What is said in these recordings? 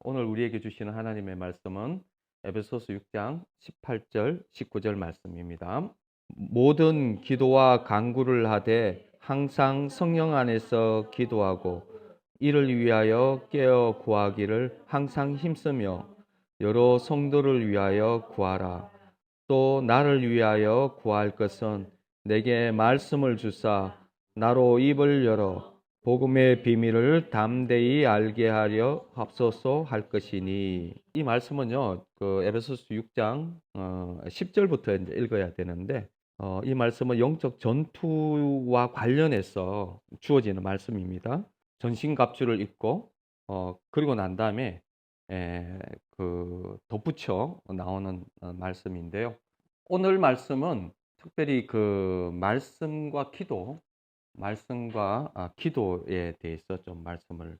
오늘 우리에게 주시는 하나님의 말씀은 에베소서 6장 18절, 19절 말씀입니다. 모든 기도와 간구를 하되 항상 성령 안에서 기도하고 이를 위하여 깨어 구하기를 항상 힘쓰며 여러 성도를 위하여 구하라. 또 나를 위하여 구할 것은 내게 말씀을 주사 나로 입을 열어 복음의 비밀을 담대히 알게 하려 합소서 할 것이니. 이 말씀은요, 그 에베소서 6장 10절부터 이제 읽어야 되는데, 이 말씀은 영적 전투와 관련해서 주어지는 말씀입니다. 전신갑주를 입고 그리고 난 다음에 덧붙여 나오는 말씀인데요. 오늘 말씀은 특별히 그 말씀과 기도에 대해서 좀 말씀을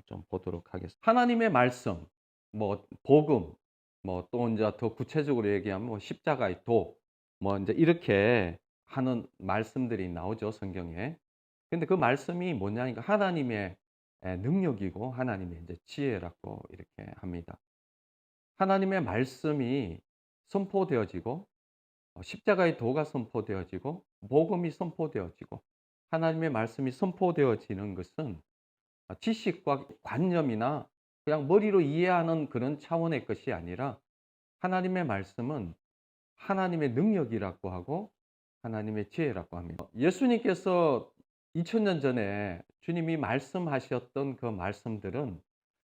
좀 보도록 하겠습니다. 하나님의 말씀, 뭐 복음, 뭐 또 이제 더 구체적으로 얘기하면 뭐 십자가의 도, 뭐 이제 이렇게 하는 말씀들이 나오죠, 성경에. 근데 그 말씀이 뭐냐니까 하나님의 능력이고 하나님의 이제 지혜라고 이렇게 합니다. 하나님의 말씀이 선포되어지고 십자가의 도가 선포되어지고 복음이 선포되어지고 하나님의 말씀이 선포되어지는 것은 지식과 관념이나 그냥 머리로 이해하는 그런 차원의 것이 아니라 하나님의 말씀은 하나님의 능력이라고 하고 하나님의 지혜라고 합니다. 예수님께서 2000년 전에 주님이 말씀하셨던 그 말씀들은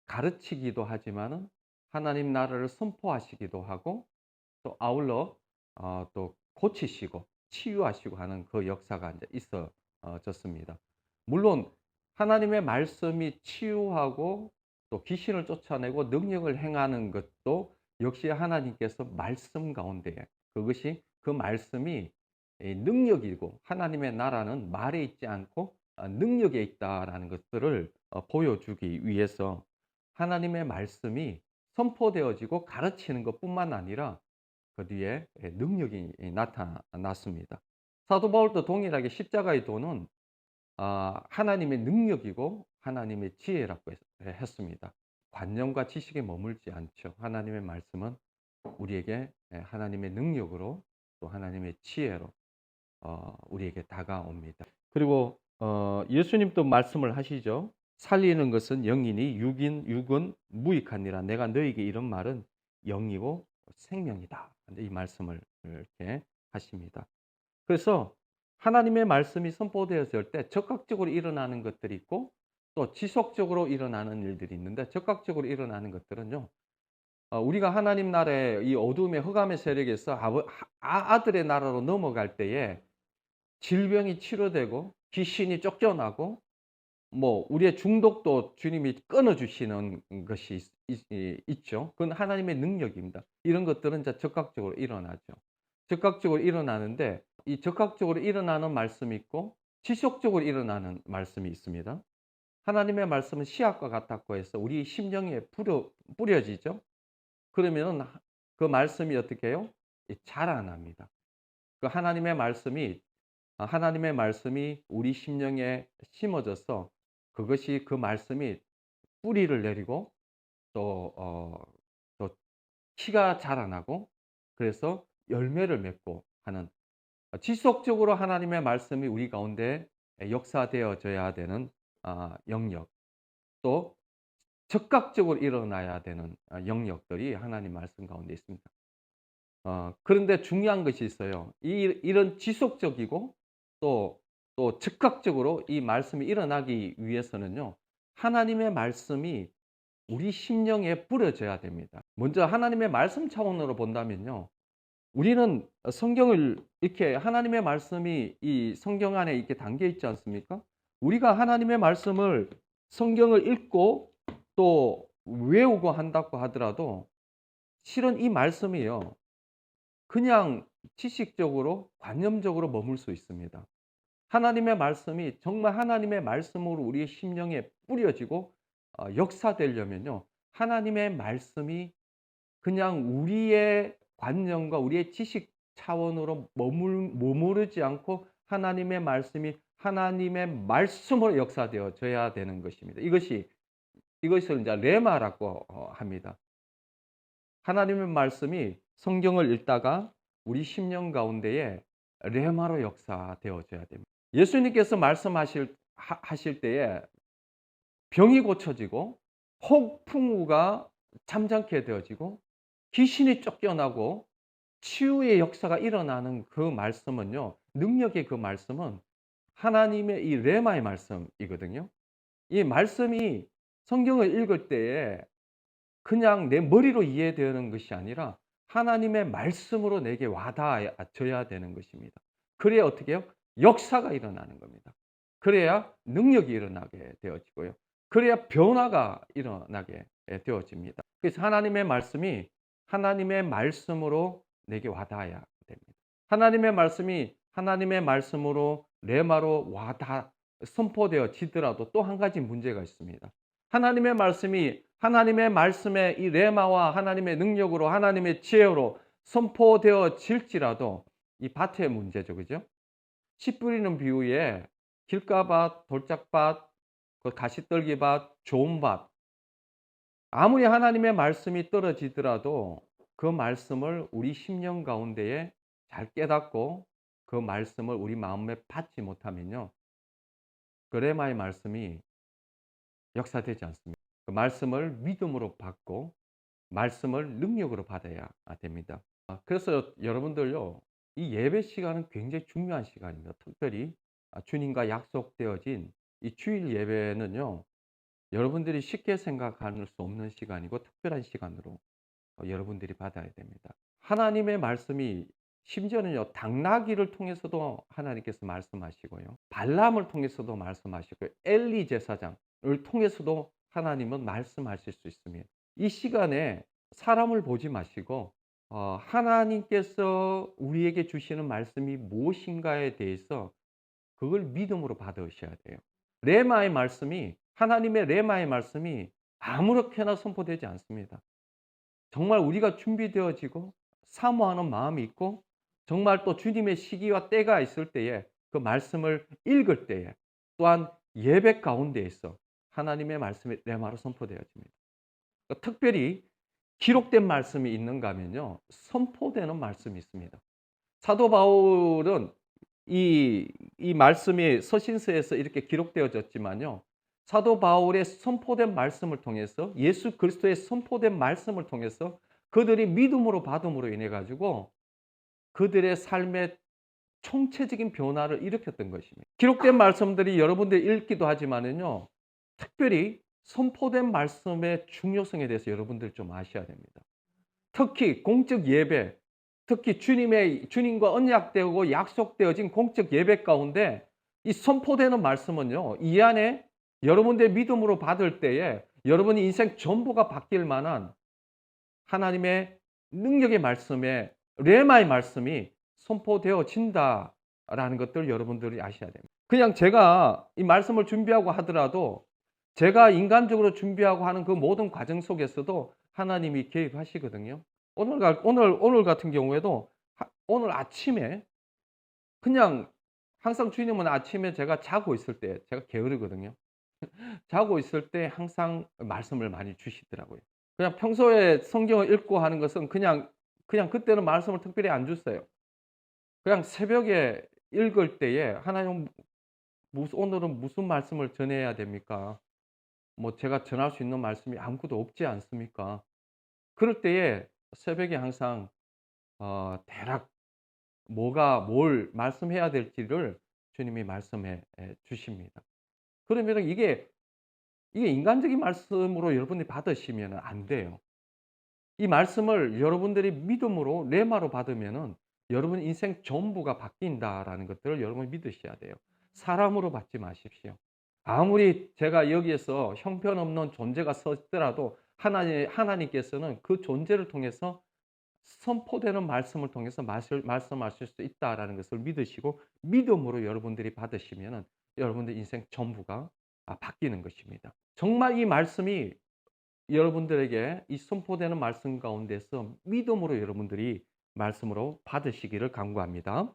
가르치기도 하지만은 하나님 나라를 선포하시기도 하고 또 아울러 또 고치시고 치유하시고 하는 그 역사가 이제 있어졌습니다. 물론 하나님의 말씀이 치유하고 또 귀신을 쫓아내고 능력을 행하는 것도 역시 하나님께서 말씀 가운데에 그것이 그 말씀이 능력이고 하나님의 나라는 말에 있지 않고 능력에 있다라는 것들을 보여주기 위해서 하나님의 말씀이 선포되어지고 가르치는 것뿐만 아니라 그 뒤에 능력이 나타났습니다. 사도 바울도 동일하게 십자가의 도는 하나님의 능력이고 하나님의 지혜라고 했습니다. 관념과 지식에 머물지 않죠. 하나님의 말씀은 우리에게 하나님의 능력으로 또 하나님의 지혜로 우리에게 다가옵니다. 그리고 예수님도 말씀을 하시죠. 살리는 것은 영이니 육은 무익하니라. 내가 너에게 이런 말은 영이고 생명이다. 이 말씀을 이렇게 하십니다. 그래서 하나님의 말씀이 선포되었을 때 적극적으로 일어나는 것들이 있고 또 지속적으로 일어나는 일들이 있는데 적극적으로 일어나는 것들은요. 우리가 하나님 나라의 이 어둠의 흑암의 세력에서 아들의 나라로 넘어갈 때에 질병이 치료되고 귀신이 쫓겨나고 뭐 우리의 중독도 주님이 끊어 주시는 것이 있죠. 그건 하나님의 능력입니다. 이런 것들은 이제 적극적으로 일어나죠. 적극적으로 일어나는데 이 적극적으로 일어나는 말씀이 있고 지속적으로 일어나는 말씀이 있습니다. 하나님의 말씀은 씨앗과 같다고 해서 우리 심령에 뿌려지죠. 그러면은 그 말씀이 어떻게 해요? 자라납니다. 그 하나님의 말씀이 우리 심령에 심어져서 그것이 그 말씀이 뿌리를 내리고 또 또 키가 자라나고 그래서 열매를 맺고 하는 지속적으로 하나님의 말씀이 우리 가운데 역사되어져야 되는 영역 또 즉각적으로 일어나야 되는 영역들이 하나님 말씀 가운데 있습니다. 그런데 중요한 것이 있어요. 이런 지속적이고 또 즉각적으로 이 말씀이 일어나기 위해서는요. 하나님의 말씀이 우리 심령에 뿌려져야 됩니다. 먼저 하나님의 말씀 차원으로 본다면요. 우리는 성경을 이렇게 하나님의 말씀이 이 성경 안에 이렇게 담겨 있지 않습니까? 우리가 하나님의 말씀을 성경을 읽고 또 외우고 한다고 하더라도 실은 이 말씀이요. 그냥 지식적으로 관념적으로 머물 수 있습니다. 하나님의 말씀이 정말 하나님의 말씀으로 우리의 심령에 뿌려지고 역사되려면요. 하나님의 말씀이 그냥 우리의 관념과 우리의 지식 차원으로 머무르지 않고 하나님의 말씀이 하나님의 말씀으로 역사되어져야 되는 것입니다. 이것이 이것을 이제 레마라고 합니다. 하나님의 말씀이 성경을 읽다가 우리 심령 가운데에 레마로 역사되어져야 됩니다. 예수님께서 하실 때에 병이 고쳐지고 폭풍우가 잠잠케 되어지고 귀신이 쫓겨나고 치유의 역사가 일어나는 그 말씀은요. 능력의 그 말씀은 하나님의 이 레마의 말씀이거든요. 이 말씀이 성경을 읽을 때에 그냥 내 머리로 이해되는 것이 아니라 하나님의 말씀으로 내게 와닿아져야 되는 것입니다. 그래야 어떻게 해요? 역사가 일어나는 겁니다. 그래야 능력이 일어나게 되어지고요. 그래야 변화가 일어나게 되어집니다. 그래서 하나님의 말씀으로 내게 와닿아야 됩니다. 하나님의 말씀이 하나님의 말씀으로 레마로 선포되어지더라도 또 한 가지 문제가 있습니다. 하나님의 말씀의 이 레마와 하나님의 능력으로 하나님의 지혜로 선포되어질지라도 이 밭의 문제죠. 그죠? 씨 뿌리는 비유에 길가밭, 돌짝밭, 그 가시떨기밭, 좋은 밭. 아무리 하나님의 말씀이 떨어지더라도 그 말씀을 우리 심령 가운데에 잘 깨닫고 그 말씀을 우리 마음에 받지 못하면요. 그 레마의 말씀이 역사되지 않습니다. 그 말씀을 믿음으로 받고 말씀을 능력으로 받아야 됩니다. 그래서 여러분들요. 이 예배 시간은 굉장히 중요한 시간입니다. 특별히 주님과 약속되어진 이 주일 예배는요. 여러분들이 쉽게 생각할 수 없는 시간이고 특별한 시간으로 여러분들이 받아야 됩니다. 하나님의 말씀이 심지어는요. 당나귀를 통해서도 하나님께서 말씀하시고요. 발람을 통해서도 말씀하시고요. 엘리 제사장을 통해서도 하나님은 말씀하실 수 있습니다. 이 시간에 사람을 보지 마시고 하나님께서 우리에게 주시는 말씀이 무엇인가에 대해서 그걸 믿음으로 받으셔야 돼요. 하나님의 레마의 말씀이 아무렇게나 선포되지 않습니다. 정말 우리가 준비되어지고 사모하는 마음이 있고 정말 또 주님의 시기와 때가 있을 때에 그 말씀을 읽을 때에 또한 예배 가운데에서 하나님의 말씀이 레마로 선포되어집니다. 특별히 기록된 말씀이 있는가 하면요. 선포되는 말씀이 있습니다. 사도 바울은 이 말씀이 서신서에서 이렇게 기록되어졌지만요. 사도 바울의 선포된 말씀을 통해서 예수 그리스도의 선포된 말씀을 통해서 그들이 믿음으로 받음으로 인해 가지고 그들의 삶의 총체적인 변화를 일으켰던 것입니다. 기록된 말씀들이 여러분들이 읽기도 하지만은요. 특별히 선포된 말씀의 중요성에 대해서 여러분들 좀 아셔야 됩니다. 특히 공적 예배, 특히 주님과 언약되고 약속되어진 공적 예배 가운데 이 선포되는 말씀은요. 이 안에 여러분들의 믿음으로 받을 때에 여러분의 인생 전부가 바뀔 만한 하나님의 능력의 말씀에 레마의 말씀이 선포되어진다라는 것들 여러분들이 아셔야 됩니다. 그냥 제가 이 말씀을 준비하고 하더라도 제가 인간적으로 준비하고 하는 그 모든 과정 속에서도 하나님이 개입하시거든요. 오늘 같은 경우에도 오늘 아침에 그냥 항상 주님은 아침에 제가 자고 있을 때 제가 게으르거든요. 자고 있을 때 항상 말씀을 많이 주시더라고요. 그냥 평소에 성경을 읽고 하는 것은 그냥 그때는 말씀을 특별히 안 주세요. 그냥 새벽에 읽을 때에 하나님 오늘은 무슨 말씀을 전해야 됩니까? 뭐 제가 전할 수 있는 말씀이 아무것도 없지 않습니까? 그럴 때에 새벽에 항상 대략 뭘 말씀해야 될지를 주님이 말씀해 주십니다. 그러면 이게 인간적인 말씀으로 여러분이 받으시면 안 돼요. 이 말씀을 여러분들이 믿음으로 레마로 받으면은 여러분 인생 전부가 바뀐다라는 것들을 여러분이 믿으셔야 돼요. 사람으로 받지 마십시오. 아무리 제가 여기에서 형편없는 존재가 섰더라도 하나님께서는 그 존재를 통해서 선포되는 말씀을 통해서 말씀하실 수 있다라는 것을 믿으시고 믿음으로 여러분들이 받으시면은 여러분들 인생 전부가 바뀌는 것입니다. 정말 이 말씀이 여러분들에게 이 선포되는 말씀 가운데서 믿음으로 여러분들이 말씀으로 받으시기를 간구합니다.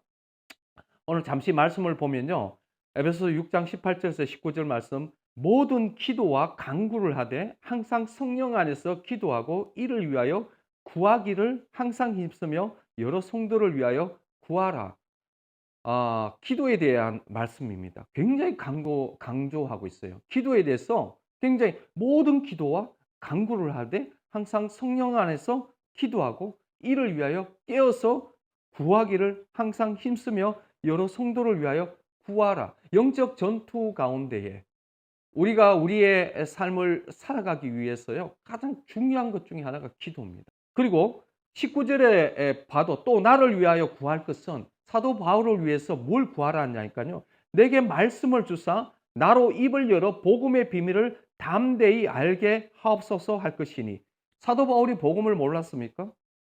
오늘 잠시 말씀을 보면요. 에베소서 6장 18절에서 19절 말씀 모든 기도와 간구를 하되 항상 성령 안에서 기도하고 이를 위하여 구하기를 항상 힘쓰며 여러 성도를 위하여 구하라. 기도에 대한 말씀입니다. 굉장히 강조하고 있어요. 기도에 대해서 굉장히 모든 기도와 간구를 하되 항상 성령 안에서 기도하고 이를 위하여 깨어서 구하기를 항상 힘쓰며 여러 성도를 위하여 구하라. 영적 전투 가운데에 우리가 우리의 삶을 살아가기 위해서요, 가장 중요한 것 중에 하나가 기도입니다. 그리고 19절에 봐도 또 나를 위하여 구할 것은 사도 바울을 위해서 뭘 구하라 하냐니까요. 내게 말씀을 주사 나로 입을 열어 복음의 비밀을 담대히 알게 하옵소서 할 것이니. 사도 바울이 복음을 몰랐습니까?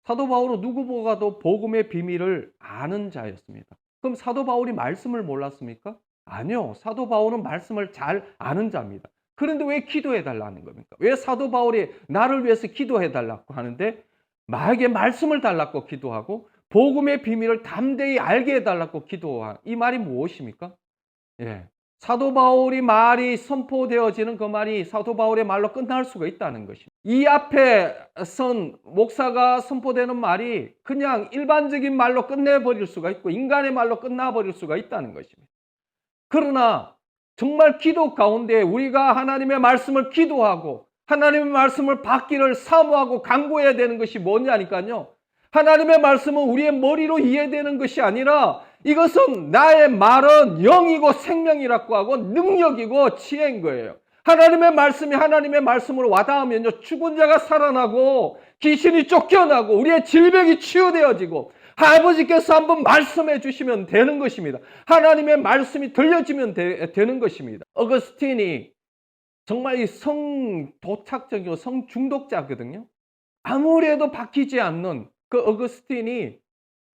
사도 바울은 누구보다도 복음의 비밀을 아는 자였습니다. 그럼 사도 바울이 말씀을 몰랐습니까? 아니요. 사도 바울은 말씀을 잘 아는 자입니다. 그런데 왜 기도해 달라는 겁니까? 왜 사도 바울이 나를 위해서 기도해 달라고 하는데 나에게 말씀을 달라고 기도하고 복음의 비밀을 담대히 알게 해 달라고 기도한 이 말이 무엇입니까? 예. 사도 바울이 말이 선포되어지는 그 말이 사도 바울의 말로 끝날 수가 있다는 것입니다. 이 앞에 선 목사가 선포되는 말이 그냥 일반적인 말로 끝내버릴 수가 있고 인간의 말로 끝나버릴 수가 있다는 것입니다. 그러나 정말 기도 가운데 우리가 하나님의 말씀을 기도하고 하나님의 말씀을 받기를 사모하고 간구해야 되는 것이 뭐냐니까요. 하나님의 말씀은 우리의 머리로 이해되는 것이 아니라 이것은 나의 말은 영이고 생명이라고 하고 능력이고 지혜인 거예요. 하나님의 말씀이 하나님의 말씀으로 와닿으면요, 죽은 자가 살아나고 귀신이 쫓겨나고 우리의 질병이 치유되어지고 아버지께서 한번 말씀해 주시면 되는 것입니다. 하나님의 말씀이 들려지면 되는 것입니다. 어거스틴이 정말 이 성도착적이고 성중독자거든요. 아무리 해도 바뀌지 않는 그 어거스틴이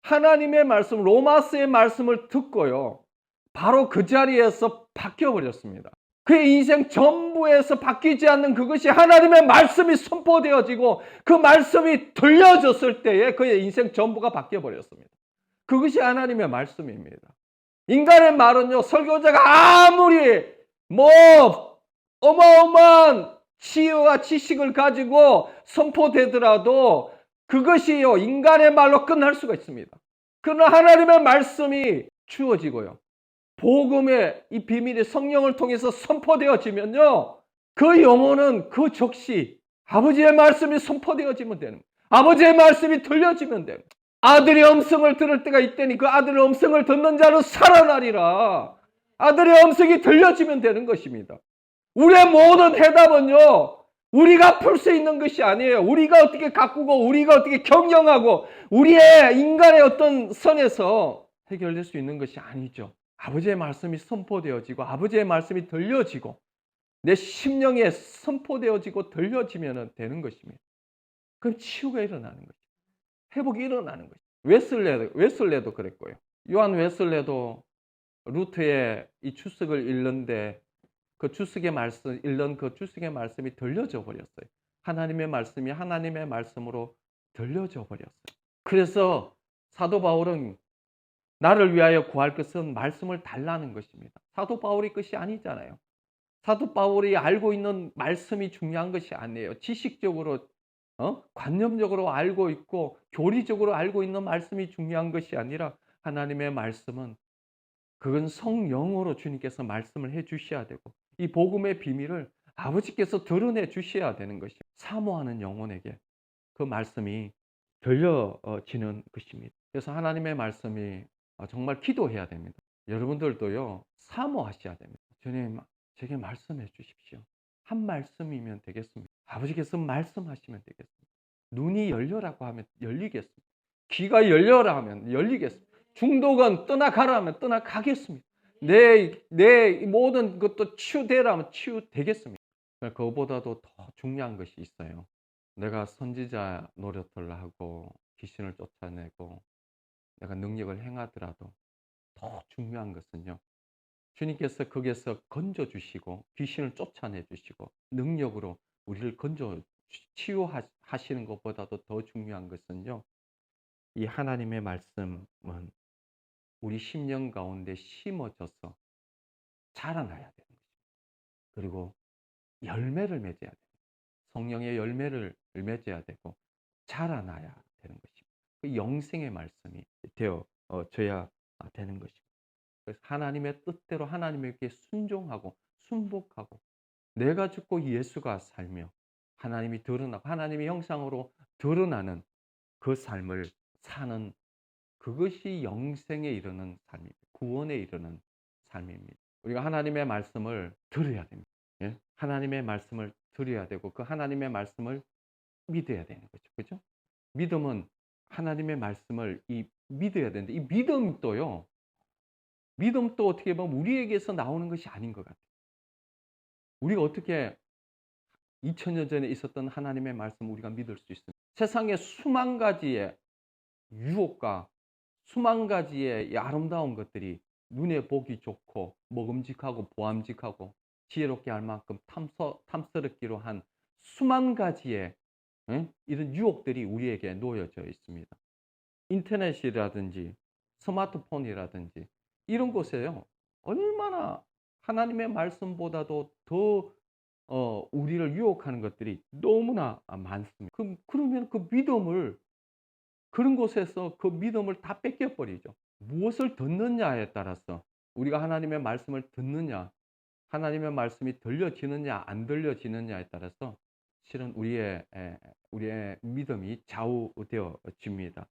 하나님의 말씀, 로마서의 말씀을 듣고요, 바로 그 자리에서 바뀌어버렸습니다. 그의 인생 전부에서 바뀌지 않는 그것이 하나님의 말씀이 선포되어지고 그 말씀이 들려졌을 때에 그의 인생 전부가 바뀌어버렸습니다. 그것이 하나님의 말씀입니다. 인간의 말은요, 설교자가 아무리 어마어마한 지혜와 지식을 가지고 선포되더라도 그것이요, 인간의 말로 끝날 수가 있습니다. 그러나 하나님의 말씀이 주어지고요, 복음의 이 비밀이 성령을 통해서 선포되어지면요, 그 영혼은 그 즉시 아버지의 말씀이 선포되어지면 되는 거예요. 아버지의 말씀이 들려지면 돼요. 아들의 음성을 들을 때가 있다니 그 아들의 음성을 듣는 자는 살아나리라. 아들의 음성이 들려지면 되는 것입니다. 우리의 모든 해답은요, 우리가 풀 수 있는 것이 아니에요. 우리가 어떻게 가꾸고 우리가 어떻게 경영하고 우리의 인간의 어떤 선에서 해결될 수 있는 것이 아니죠. 아버지의 말씀이 선포되어지고 아버지의 말씀이 들려지고 내 심령에 선포되어지고 들려지면 되는 것입니다. 그럼 치유가 일어나는 거죠. 회복이 일어나는 거죠. 웨슬레도 그랬고요. 요한 웨슬레도 루트의 이 주석을 읽는데 그 주석의 말씀, 읽는 그 주석의 말씀이 들려져 버렸어요. 하나님의 말씀이 하나님의 말씀으로 들려져 버렸어요. 그래서 사도 바울은 나를 위하여 구할 것은 말씀을 달라는 것입니다. 사도 바울의 것이 아니잖아요. 사도 바울이 알고 있는 말씀이 중요한 것이 아니에요. 지식적으로, 관념적으로 알고 있고 교리적으로 알고 있는 말씀이 중요한 것이 아니라 하나님의 말씀은 그건 성령으로 주님께서 말씀을 해 주셔야 되고 이 복음의 비밀을 아버지께서 드러내 주셔야 되는 것이 사모하는 영혼에게 그 말씀이 들려지는 것입니다. 그래서 하나님의 말씀이 정말 기도해야 됩니다. 여러분들도요, 사모하셔야 됩니다. 주님, 제게 말씀해 주십시오. 한 말씀이면 되겠습니다. 아버지께서 말씀하시면 되겠습니다. 눈이 열려라고 하면 열리겠습니다. 귀가 열려라 하면 열리겠습니다. 중독은 떠나가라 하면 떠나가겠습니다. 내 모든 것도 치유되라 하면 치유되겠습니다. 그거보다도 더 중요한 것이 있어요. 내가 선지자 노릇을 하고 귀신을 쫓아내고 내가 능력을 행하더라도 더 중요한 것은요, 주님께서 거기에서 건져주시고 귀신을 쫓아내주시고 능력으로 우리를 치유하시는 것보다도 더 중요한 것은요, 이 하나님의 말씀은 우리 심령 가운데 심어져서 자라나야 돼요. 그리고 열매를 맺어야 돼요. 성령의 열매를 맺어야 되고 자라나야 되는 것입니다. 그 영생의 말씀이 되어져야 되는 것입니다. 그래서 하나님의 뜻대로 하나님에게 순종하고 순복하고 내가 죽고 예수가 살며 하나님이 드러나고 하나님의 형상으로 드러나는 그 삶을 사는, 그것이 영생에 이르는 삶입니다. 구원에 이르는 삶입니다. 우리가 하나님의 말씀을 들어야 됩니다. 예? 하나님의 말씀을 들어야 되고 그 하나님의 말씀을 믿어야 되는 거죠. 그죠? 믿음은 하나님의 말씀을 믿어야 되는데 이 믿음도 어떻게 보면 우리에게서 나오는 것이 아닌 것 같아요. 우리가 어떻게 2000년 전에 있었던 하나님의 말씀을 우리가 믿을 수 있습니까? 세상에 수만 가지의 유혹과 수만 가지의 이 아름다운 것들이 눈에 보기 좋고 먹음직하고 보암직하고 지혜롭게 할 만큼 탐스럽기로 한 수만 가지의 이런 유혹들이 우리에게 놓여져 있습니다. 인터넷이라든지 스마트폰이라든지 이런 곳에요. 얼마나 하나님의 말씀보다도 더 우리를 유혹하는 것들이 너무나 많습니다. 그러면 그 믿음을, 그런 곳에서 그 믿음을 다 뺏겨 버리죠. 무엇을 듣느냐에 따라서 우리가 하나님의 말씀을 듣느냐, 하나님의 말씀이 들려지느냐 안 들려지느냐에 따라서 실은 우리의 믿음이 좌우되어집니다.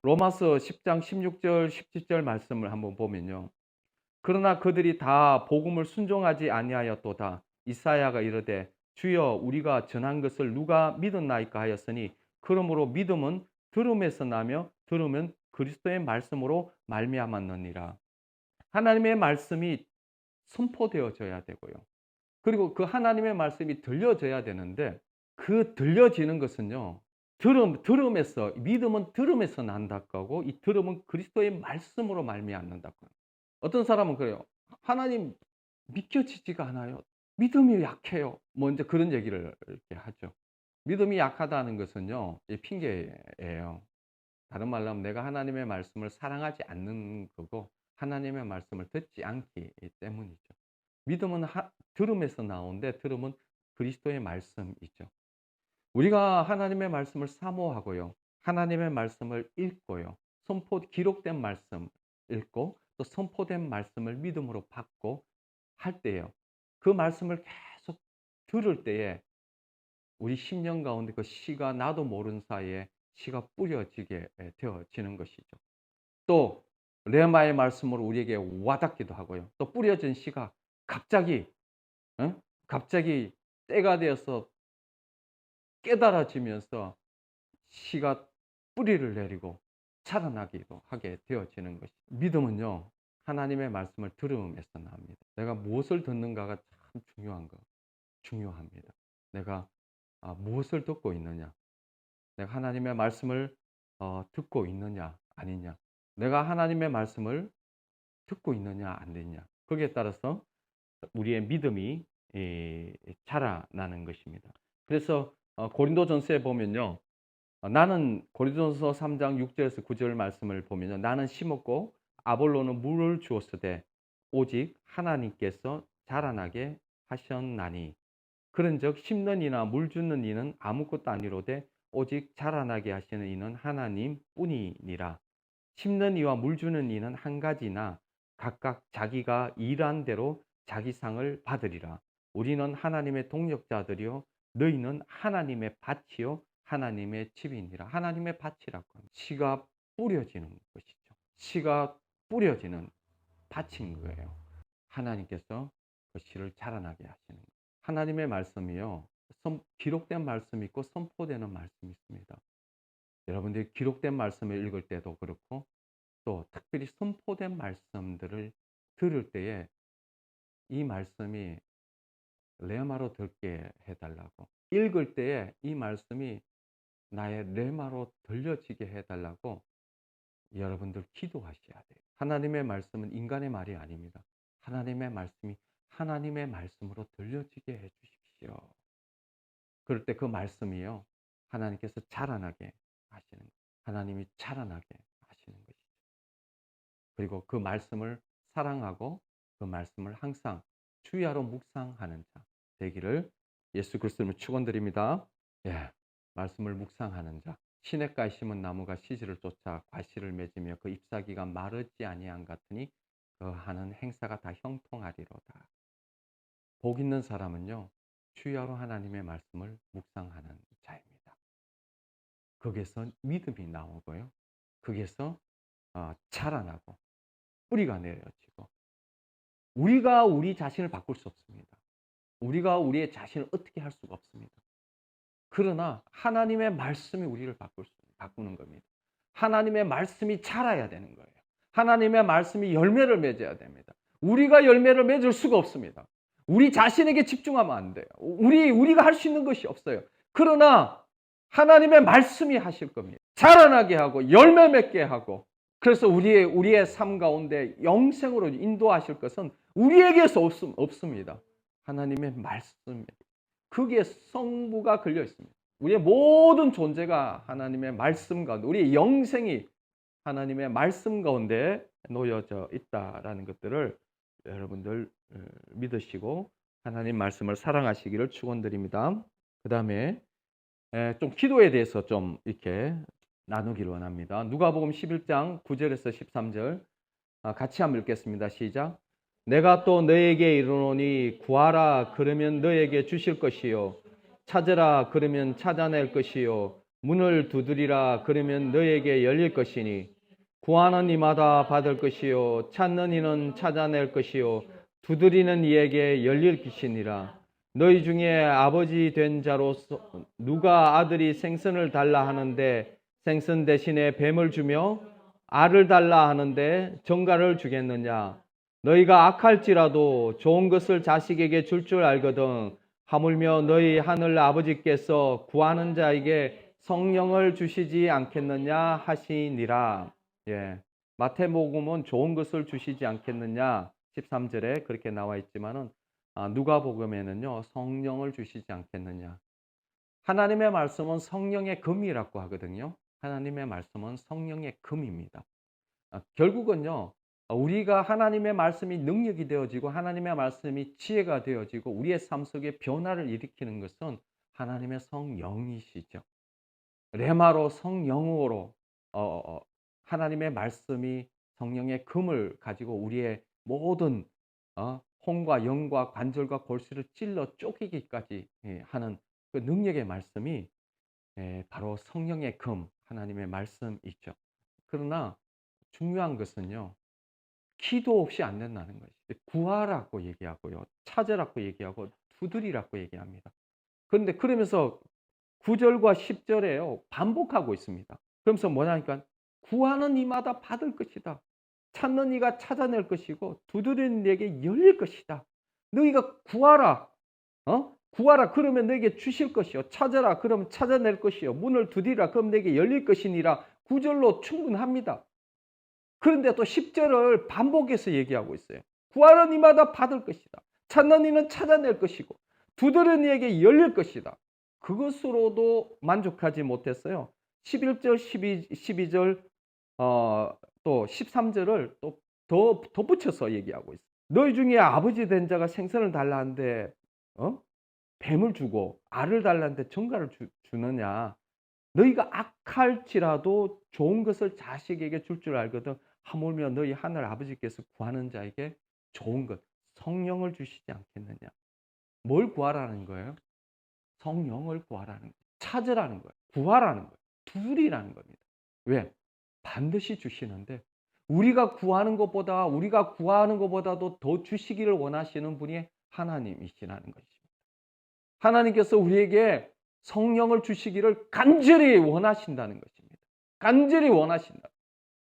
로마서 10장 16절 17절 말씀을 한번 보면요. 그러나 그들이 다 복음을 순종하지 아니하였도다. 이사야가 이르되 주여 우리가 전한 것을 누가 믿었나이까 하였으니 그러므로 믿음은 들음에서 나며 들으면 그리스도의 말씀으로 말미암았느니라. 하나님의 말씀이 선포되어져야 되고요. 그리고 그 하나님의 말씀이 들려져야 되는데 그 들려지는 것은요. 들음에서, 믿음은 들음에서 난다고 하고 이 들음은 그리스도의 말씀으로 말미암는다고. 어떤 사람은 그래요. 하나님 믿겨지지가 않아요. 믿음이 약해요. 뭐 이제 그런 얘기를 이렇게 하죠. 믿음이 약하다는 것은요, 이 핑계예요. 다른 말로 하면 내가 하나님의 말씀을 사랑하지 않는 거고 하나님의 말씀을 듣지 않기 때문이죠. 믿음은 들음에서 나오는데 들음은 그리스도의 말씀이죠. 우리가 하나님의 말씀을 사모하고요. 하나님의 말씀을 읽고요. 기록된 말씀 읽고 또 선포된 말씀을 믿음으로 받고 할 때예요. 그 말씀을 계속 들을 때에 우리 심령 가운데 그 씨가 나도 모르는 사이에 씨가 뿌려지게 되어지는 것이죠. 또 레마의 말씀으로 우리에게 와닿기도 하고요. 또 뿌려진 씨가 갑자기 갑자기 때가 되어서 깨달아지면서 씨가 뿌리를 내리고 자라나기도 하게 되어지는 것이. 믿음은요, 하나님의 말씀을 들음에서 납니다. 내가 무엇을 듣는가가 참 중요합니다. 내가 무엇을 듣고 있느냐, 내가 하나님의 말씀을 듣고 있느냐 아니냐, 내가 하나님의 말씀을 듣고 있느냐 안 듣느냐, 거기에 따라서 우리의 믿음이 자라나는 것입니다. 그래서 고린도전서에 보면요. 나는 고린도전서 3장 6절에서 9절 말씀을 보면요. 나는 심었고 아볼로는 물을 주었으되 오직 하나님께서 자라나게 하셨나니 그런즉 심는 이나 물 주는 이는 아무것도 아니로되 오직 자라나게 하시는 이는 하나님뿐이니라. 심는 이와 물 주는 이는 한 가지나 각각 자기가 일한 대로 자기 상을 받으리라. 우리는 하나님의 동역자들이요 너희는 하나님의 밭이요 하나님의 집이니라. 하나님의 밭이라고 합니다. 씨가 뿌려지는 것이죠. 씨가 뿌려지는 밭인 거예요. 하나님께서 그 씨를 자라나게 하시는 거예요. 하나님의 말씀이요. 기록된 말씀이 있고 선포되는 말씀이 있습니다. 여러분들이 기록된 말씀을 읽을 때도 그렇고 또 특별히 선포된 말씀들을 들을 때에 이 말씀이 레마로 듣게 해달라고, 읽을 때에 이 말씀이 나의 레마로 들려지게 해달라고 여러분들 기도하셔야 돼요. 하나님의 말씀은 인간의 말이 아닙니다. 하나님의 말씀이 하나님의 말씀으로 들려지게 해주십시오. 그럴 때 그 말씀이요, 하나님께서 자라나게 하시는 거예요. 하나님이 자라나게 하시는 것이죠. 그리고 그 말씀을 사랑하고 그 말씀을 항상 주야로 묵상하는 자, 되기를 예수 그리스도로 축원드립니다. 예, 말씀을 묵상하는 자. 시냇가에 심은 나무가 시지를 쫓아 과실을 맺으며 그 잎사귀가 마르지 아니한 같으니 그 하는 행사가 다 형통하리로다. 복 있는 사람은요, 주야로 하나님의 말씀을 묵상하는 자입니다. 거기에서 믿음이 나오고요, 거기에서 자라나고 뿌리가 내려지고. 우리가 우리 자신을 바꿀 수 없습니다. 우리가 우리의 자신을 어떻게 할 수가 없습니다. 그러나 하나님의 말씀이 우리를 바꾸는 겁니다. 하나님의 말씀이 자라야 되는 거예요. 하나님의 말씀이 열매를 맺어야 됩니다. 우리가 열매를 맺을 수가 없습니다. 우리 자신에게 집중하면 안 돼요. 우리가 할 수 있는 것이 없어요. 그러나 하나님의 말씀이 하실 겁니다. 자라나게 하고 열매 맺게 하고, 그래서 우리의 삶 가운데 영생으로 인도하실 것은 우리에게서 없습니다. 하나님의 말씀, 그게 성부가 걸려 있습니다. 우리의 모든 존재가 하나님의 말씀 가운데, 우리의 영생이 하나님의 말씀 가운데 놓여져 있다라는 것들을 여러분들 믿으시고 하나님 말씀을 사랑하시기를 축원드립니다. 그 다음에 좀 기도에 대해서 좀 이렇게 나누기를 원합니다. 누가복음 11장 9절에서 13절 같이 한번 읽겠습니다. 시작. 내가 또 너에게 이르노니 구하라 그러면 너에게 주실 것이요 찾으라 그러면 찾아낼 것이요 문을 두드리라 그러면 너에게 열릴 것이니 구하는 이마다 받을 것이요 찾는 이는 찾아낼 것이요 두드리는 이에게 열릴 것이니라. 너희 중에 아버지 된 자로서 누가 아들이 생선을 달라 하는데 생선 대신에 뱀을 주며 알을 달라 하는데 정갈을 주겠느냐. 너희가 악할지라도 좋은 것을 자식에게 줄 알거든. 하물며 너희 하늘 아버지께서 구하는 자에게 성령을 주시지 않겠느냐 하시니라. 예, 마태복음은 좋은 것을 주시지 않겠느냐 13절에 그렇게 나와 있지만은 누가복음에는요 성령을 주시지 않겠느냐. 하나님의 말씀은 성령의 금이라고 하거든요. 하나님의 말씀은 성령의 금입니다. 결국은요, 우리가 하나님의 말씀이 능력이 되어지고 하나님의 말씀이 지혜가 되어지고 우리의 삶 속에 변화를 일으키는 것은 하나님의 성령이시죠. 레마로 성령으로 하나님의 말씀이 성령의 금을 가지고 우리의 모든 혼과 영과 관절과 골수를 찔러 쪼개기까지 하는 그 능력의 말씀이 바로 성령의 금, 하나님의 말씀이죠. 그러나 중요한 것은요, 기도 없이 안 된다는 것이죠. 구하라고 얘기하고요, 찾으라고 얘기하고 두드리라고 얘기합니다. 그런데 그러면서 9절과 10절에요 반복하고 있습니다. 그러면서 뭐냐니까 구하는 이마다 받을 것이다. 찾는 이가 찾아낼 것이고 두드리는 이에게 열릴 것이다. 너희가 구하라. 구하라 그러면 너에게 주실 것이요. 찾아라 그러면 찾아낼 것이요. 문을 두드리라 그럼 너에게 열릴 것이니라. 9절로 충분합니다. 그런데 또 10절을 반복해서 얘기하고 있어요. 구하는 이마다 받을 것이다. 찾는 이는 찾아낼 것이고 두드리는 이에게 열릴 것이다. 그것으로도 만족하지 못했어요. 11절, 12절, 또 13절을 또 더 덧붙여서 얘기하고 있어요. 너희 중에 아버지 된 자가 생선을 달라는데 뱀을 주고 알을 달라는데 정갈을 주느냐. 너희가 악할지라도 좋은 것을 자식에게 줄 알거든. 하물며 너희 하늘 아버지께서 구하는 자에게 좋은 것, 성령을 주시지 않겠느냐. 뭘 구하라는 거예요? 성령을 구하라는 거예요. 찾으라는 거예요. 구하라는 거예요. 두드리라는 겁니다. 왜? 반드시 주시는데 우리가 구하는 것보다도 더 주시기를 원하시는 분이 하나님이시라는 것입니다. 하나님께서 우리에게 성령을 주시기를 간절히 원하신다는 것입니다. 간절히 원하신다.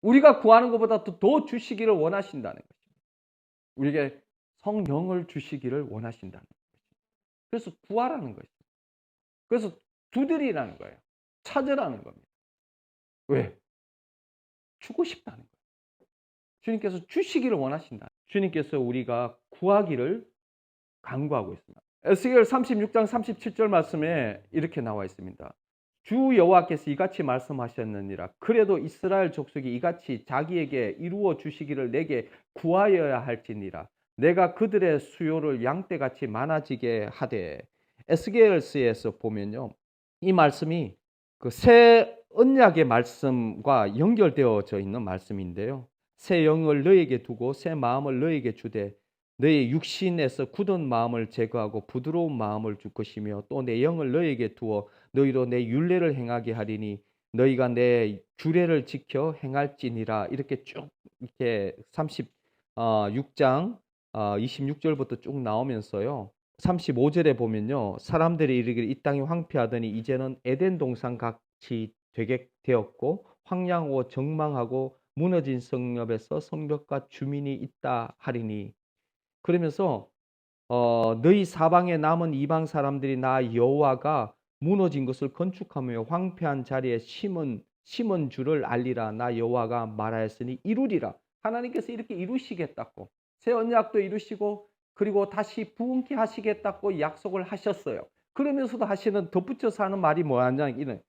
우리가 구하는 것보다 더 주시기를 원하신다는 것입니다. 우리에게 성령을 주시기를 원하신다는 것입니다. 그래서 구하라는 것입니다. 그래서 두드리라는 거예요. 찾으라는 겁니다. 왜? 주고 싶다는 거예요. 주님께서 주시기를 원하신다. 주님께서 우리가 구하기를 간구하고 있습니다. 에스겔 36장 37절 말씀에 이렇게 나와 있습니다. 주 여호와께서 이같이 말씀하셨느니라. 그래도 이스라엘 족속이 이같이 자기에게 이루어 주시기를 내게 구하여야 할지니라. 내가 그들의 수요를 양떼같이 많아지게 하되. 에스겔서에서 보면요, 이 말씀이 그 새 언약의 말씀과 연결되어져 있는 말씀인데요. 새 영을 너에게 두고 새 마음을 너에게 주되 너의 육신에서 굳은 마음을 제거하고 부드러운 마음을 줄 것이며 또 내 영을 너에게 두어 너희로 내 율례를 행하게 하리니 너희가 내 규례를 지켜 행할지니라. 이렇게 쭉 이렇게 36장 26절부터 쭉 나오면서요. 35절에 보면요, 사람들이 이르기를 이 땅이 황폐하더니 이제는 에덴 동산 같이 되게 되었고 황량하고 정망하고 무너진 성읍에서 성벽과 주민이 있다 하리니. 그러면서 너희 사방에 남은 이방 사람들이 나 여호와가 무너진 것을 건축하며 황폐한 자리에 심은 줄을 알리라. 나 여호와가 말하였으니 이루리라. 하나님께서 이렇게 이루시겠다고, 새 언약도 이루시고 그리고 다시 부흥케 하시겠다고 약속을 하셨어요. 그러면서도 하시는, 덧붙여서 하는 말이 뭐냐면 이는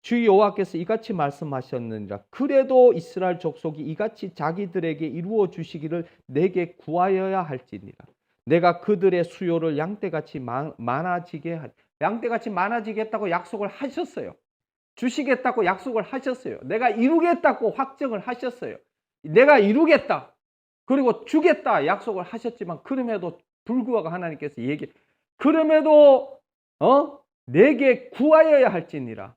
주 여호와께서 이같이 말씀하셨느니라. 그래도 이스라엘 족속이 이같이 자기들에게 이루어 주시기를 내게 구하여야 할지니라. 내가 그들의 수요를 양떼같이 많아지게 양떼같이 많아지겠다고 약속을 하셨어요. 주시겠다고 약속을 하셨어요. 내가 이루겠다고 확정을 하셨어요. 내가 이루겠다, 그리고 주겠다 약속을 하셨지만 그럼에도 불구하고 하나님께서 그럼에도 내게 구하여야 할지니라.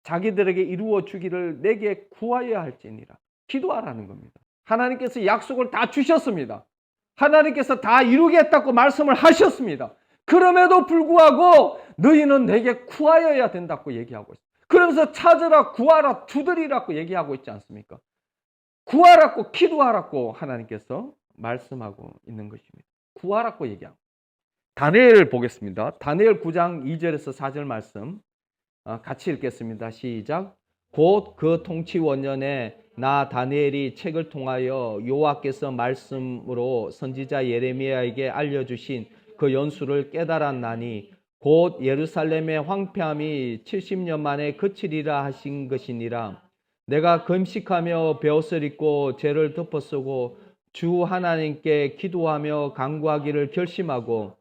자기들에게 이루어 주기를 내게 구하여야 할지니라. 기도하라는 겁니다. 하나님께서 약속을 다 주셨습니다. 하나님께서 다 이루겠다고 말씀을 하셨습니다. 그럼에도 불구하고 너희는 내게 구하여야 된다고 얘기하고 있어요. 그러면서 찾으라, 구하라, 두드리라고 얘기하고 있지 않습니까? 구하라고, 기도하라고 하나님께서 말씀하고 있는 것입니다. 구하라고 얘기하고. 다니엘 보겠습니다. 다니엘 9장 2절에서 4절 말씀 같이 읽겠습니다. 시작. 곧 그 통치 원년에 나 다니엘이 책을 통하여 여호와께서 말씀으로 선지자 예레미야에게 알려주신 그 연수를 깨달았나니 곧 예루살렘의 황폐함이 70년 만에 그치리라 하신 것이니라. 내가 금식하며 베옷을 입고 죄를 덮어쓰고 주 하나님께 기도하며 간구하기를 결심하고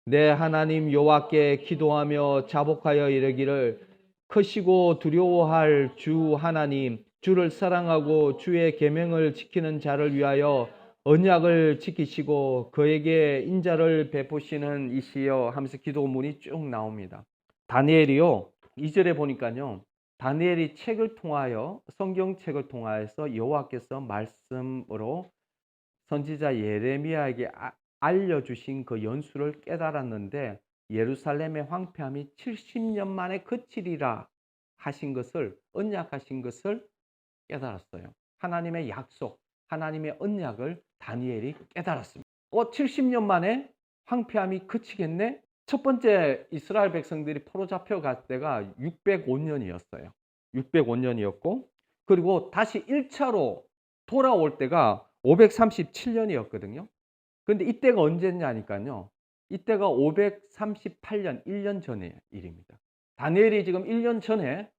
내 하나님 여호와께 기도하며 자복하여 이르기를 크시고 두려워할 주 하나님, 주를 사랑하고 주의 계명을 지키는 자를 위하여 언약을 지키시고 그에게 인자를 베푸시는 이시여 하면서 기도문이 쭉 나옵니다. 다니엘이요, 2절에 보니까요, 다니엘이 책을 통하여, 성경책을 통하여서 여호와께서 말씀으로 선지자 예레미야에게 알려주신 그 연수를 깨달았는데 예루살렘의 황폐함이 70년 만에 그치리라 하신 것을, 언약하신 것을 깨달았어요. 하나님의 약속, 하나님의 언약을 다니엘이 깨달았습니다. 70년 만에 황폐함이 그치겠네? 첫 번째 이스라엘 백성들이 포로 잡혀갈 때가 605년이었어요. 605년이었고 그리고 다시 1차로 돌아올 때가 537년이었거든요. 그런데 이때가 언제냐니까요. 이때가 538년, 1년 전의 일입니다. 다니엘이 지금 1년 전에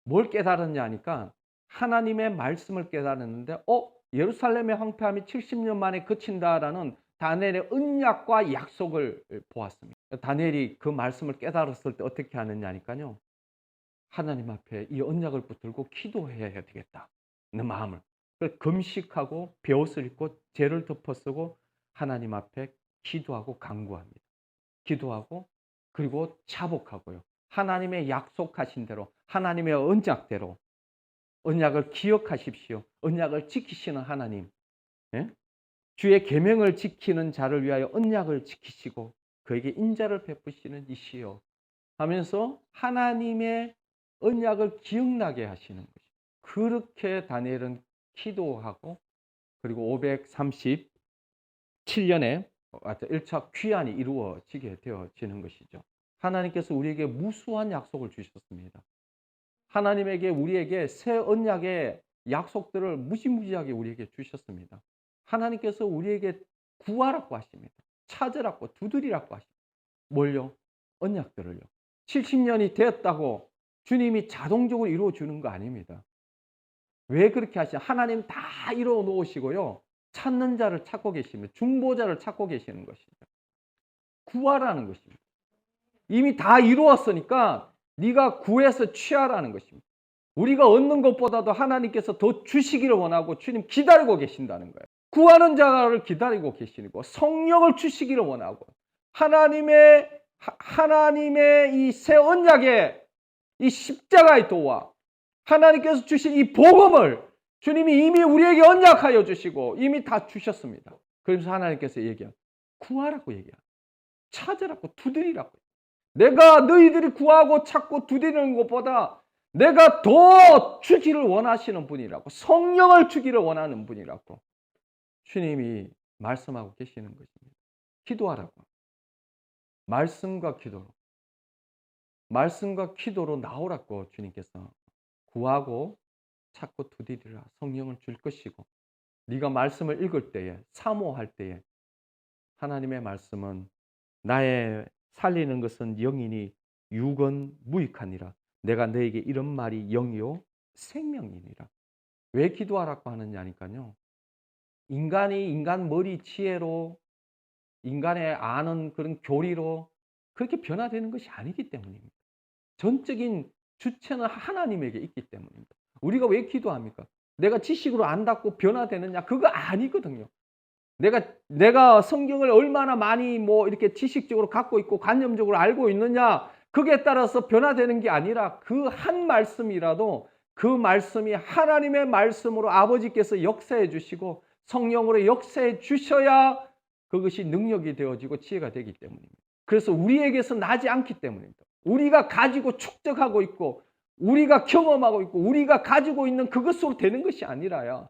뭘 깨달았냐 하니까 하나님의 말씀을 깨달았는데 예루살렘의 황폐함이 70년 만에 그친다라는 다니엘의 언약과 약속을 보았습니다. 다니엘이 그 말씀을 깨달았을 때 어떻게 하느냐니까요. 하나님 앞에 이 언약을 붙들고 기도해야 되겠다 는 마음을, 금식하고 베옷을 입고 죄를 덮어쓰고 하나님 앞에 기도하고 간구합니다. 기도하고 그리고 자복하고요. 하나님의 약속하신 대로, 하나님의 언약대로 언약을 기억하십시오. 언약을 지키시는 하나님, 예? 주의 계명을 지키는 자를 위하여 언약을 지키시고 그에게 인자를 베푸시는 이시여 하면서 하나님의 언약을 기억나게 하시는 것이죠. 그렇게 다니엘은 기도하고 그리고 537년에 1차 귀환이 이루어지게 되어지는 것이죠. 하나님께서 우리에게 무수한 약속을 주셨습니다. 하나님에게 우리에게 새 언약의 약속들을 무지무지하게 우리에게 주셨습니다. 하나님께서 우리에게 구하라고 하십니다. 찾으라고, 두드리라고 하십니다. 뭘요? 언약들을요. 70년이 되었다고 주님이 자동적으로 이루어 주는 거 아닙니다. 왜 그렇게 하시냐? 하나님 다 이루어 놓으시고요. 찾는 자를 찾고 계십니다. 중보자를 찾고 계시는 것입니다. 구하라는 것입니다. 이미 다 이루었으니까 네가 구해서 취하라는 것입니다. 우리가 얻는 것보다도 하나님께서 더 주시기를 원하고 주님 기다리고 계신다는 거예요. 구하는 자를 기다리고 계시고 성령을 주시기를 원하고 하나님의 이 새 언약의 이 십자가의 도와 하나님께서 주신 이 복음을 주님이 이미 우리에게 언약하여 주시고 이미 다 주셨습니다. 그래서 하나님께서 얘기해요. 구하라고 얘기해요. 찾으라고, 두드리라고. 내가 너희들이 구하고 찾고 두드리는 것보다 내가 더 주기를 원하시는 분이라고, 성령을 주기를 원하는 분이라고 주님이 말씀하고 계시는 것입니다. 기도하라고. 말씀과 기도로 나오라고 주님께서 구하고 찾고 두드리라. 성령을 줄 것이고 네가 말씀을 읽을 때에, 사모할 때에 하나님의 말씀은 나의 살리는 것은 영이니 육은 무익하니라. 내가 너에게 이런 말이 영이요 생명이니라. 왜 기도하라고 하느냐니까요. 인간이 인간 머리 지혜로 인간의 아는 그런 교리로 그렇게 변화되는 것이 아니기 때문입니다. 전적인 주체는 하나님에게 있기 때문입니다. 우리가 왜 기도합니까? 내가 지식으로 안다고 변화되느냐? 그거 아니거든요. 내가 성경을 얼마나 많이 이렇게 지식적으로 갖고 있고 관념적으로 알고 있느냐? 그게 따라서 변화되는 게 아니라 그 한 말씀이라도 그 말씀이 하나님의 말씀으로 아버지께서 역사해 주시고 성령으로 역사해 주셔야 그것이 능력이 되어지고 지혜가 되기 때문입니다. 그래서 우리에게서 나지 않기 때문입니다. 우리가 가지고 축적하고 있고 우리가 경험하고 있고 우리가 가지고 있는 그것으로 되는 것이 아니라요.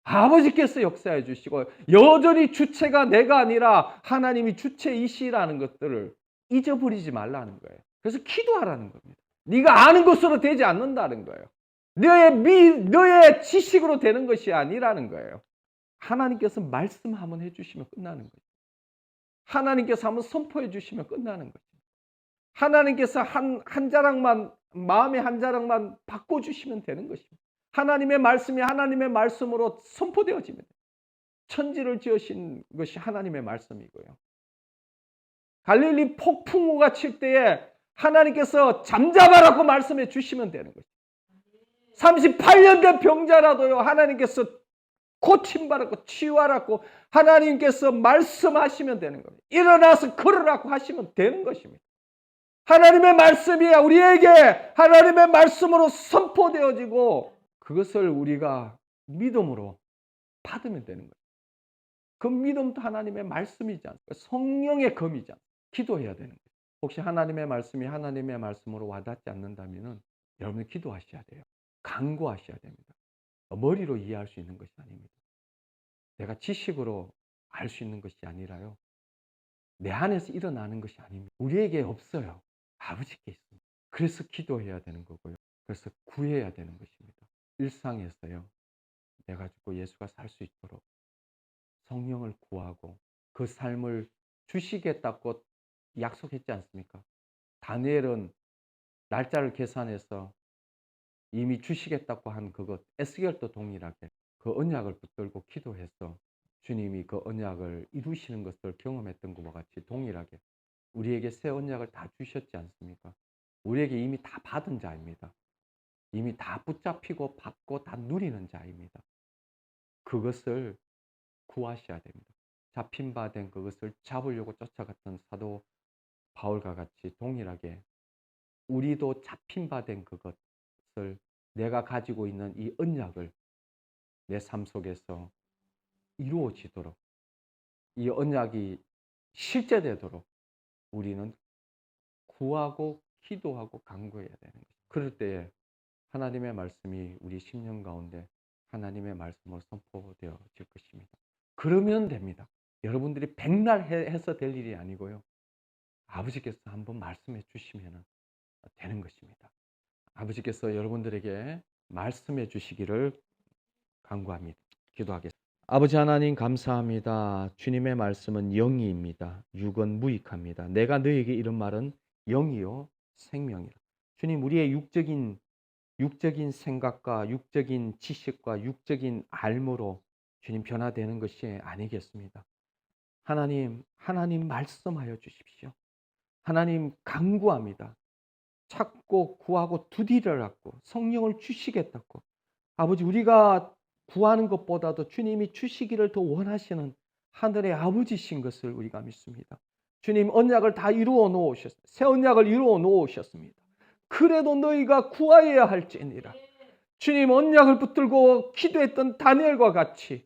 아버지께서 역사해 주시고 여전히 주체가 내가 아니라 하나님이 주체이시라는 것들을 잊어버리지 말라는 거예요. 그래서 기도하라는 겁니다. 네가 아는 것으로 되지 않는다는 거예요. 너의 지식으로 되는 것이 아니라는 거예요. 하나님께서 말씀 한번 해주시면 끝나는 거예요. 하나님께서 한번 선포해 주시면 끝나는 거죠. 하나님께서 한 자락만, 마음의 한 자락만 바꿔주시면 되는 것입니다. 하나님의 말씀이 하나님의 말씀으로 선포되어집니다. 천지를 지으신 것이 하나님의 말씀이고요. 갈릴리 폭풍우가 칠 때에 하나님께서 잠잠하라고 말씀해 주시면 되는 거죠. 38년 된 병자라도요, 하나님께서 고침받았고 치유하라고 하나님께서 말씀하시면 되는 겁니다. 일어나서 걸으라고 하시면 되는 것입니다. 하나님의 말씀이 우리에게 하나님의 말씀으로 선포되어지고 그것을 우리가 믿음으로 받으면 되는 거예요. 그 믿음도 하나님의 말씀이지 않습니까? 성령의 검이지 않습니까? 기도해야 되는 거예요. 혹시 하나님의 말씀이 하나님의 말씀으로 와닿지 않는다면 여러분은 기도하셔야 돼요. 간구하셔야 됩니다. 머리로 이해할 수 있는 것이 아닙니다. 내가 지식으로 알 수 있는 것이 아니라요. 내 안에서 일어나는 것이 아닙니다. 우리에게 없어요. 아버지께 있습니다. 그래서 기도해야 되는 거고요. 그래서 구해야 되는 것입니다. 일상에서요. 내가 죽고 예수가 살 수 있도록 성령을 구하고 그 삶을 주시겠다고 약속했지 않습니까? 다니엘은 날짜를 계산해서 이미 주시겠다고 한 그것 에스겔도 동일하게 그 언약을 붙들고 기도해서 주님이 그 언약을 이루시는 것을 경험했던 것과 같이 동일하게 우리에게 새 언약을 다 주셨지 않습니까? 우리에게 이미 다 받은 자입니다. 이미 다 붙잡히고 받고 다 누리는 자입니다. 그것을 구하셔야 됩니다. 잡힌 바 된 그것을 잡으려고 쫓아갔던 사도 바울과 같이 동일하게 우리도 잡힌 바 된 그것을 내가 가지고 있는 이 언약을 내 삶 속에서 이루어지도록 이 언약이 실제되도록 우리는 구하고 기도하고 간구해야 되는 거죠. 그럴 때에 하나님의 말씀이 우리 심령 가운데 하나님의 말씀으로 선포되어질 것입니다. 그러면 됩니다. 여러분들이 백날 해서 될 일이 아니고요. 아버지께서 한번 말씀해 주시면 되는 것입니다. 아버지께서 여러분들에게 말씀해 주시기를 간구합니다. 기도하겠습니다. 아버지 하나님 감사합니다. 주님의 말씀은 영이입니다. 육은 무익합니다. 내가 너에게 이런 말은 영이요 생명이라. 주님, 우리의 육적인 생각과 육적인 지식과 육적인 알므로 주님 변화되는 것이 아니겠습니다. 하나님 말씀하여 주십시오. 하나님 간구합니다. 찾고 구하고 두드리라고 성령을 주시겠다고. 아버지, 우리가 구하는 것보다도 주님이 주시기를 더 원하시는 하늘의 아버지신 것을 우리가 믿습니다. 주님 언약을 다 이루어 놓으셨습니다. 새 언약을 이루어 놓으셨습니다. 그래도 너희가 구하여야 할지니라. 주님 언약을 붙들고 기도했던 다니엘과 같이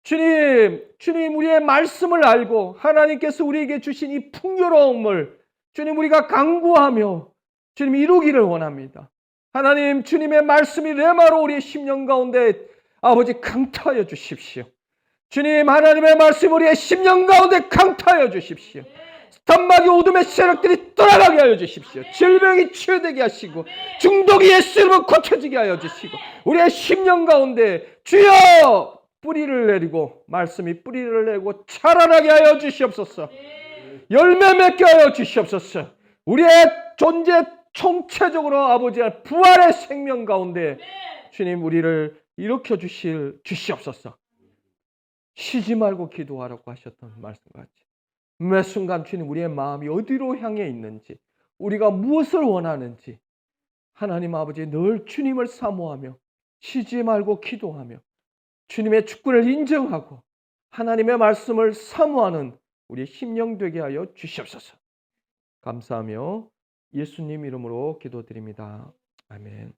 주님 우리의 말씀을 알고 하나님께서 우리에게 주신 이 풍요로움을 주님 우리가 간구하며 주님 이루기를 원합니다. 하나님 주님의 말씀이 레마로 우리의 심령 가운데 아버지 강타하여 주십시오. 주님 하나님의 말씀 우리의 심령 가운데 강타하여 주십시오. 단막이 어둠의 세력들이 떠나가게 하여 주십시오. 질병이 치유되게 하시고 중독이 예수 이름으로 고쳐지게 하여 주시고 우리의 심령 가운데 주여 뿌리를 내리고 말씀이 뿌리를 내고 자라나게 하여 주시옵소서. 열매 맺게 하여 주시옵소서. 우리의 존재 총체적으로 아버지의 부활의 생명 가운데 주님 우리를 일으켜 주시옵소서. 쉬지 말고 기도하라고 하셨던 말씀같이 매 순간 주님 우리의 마음이 어디로 향해 있는지 우리가 무엇을 원하는지 하나님 아버지 늘 주님을 사모하며 쉬지 말고 기도하며 주님의 축구를 인정하고 하나님의 말씀을 사모하는 우리 심령 되게 하여 주시옵소서. 감사하며 예수님 이름으로 기도드립니다. 아멘.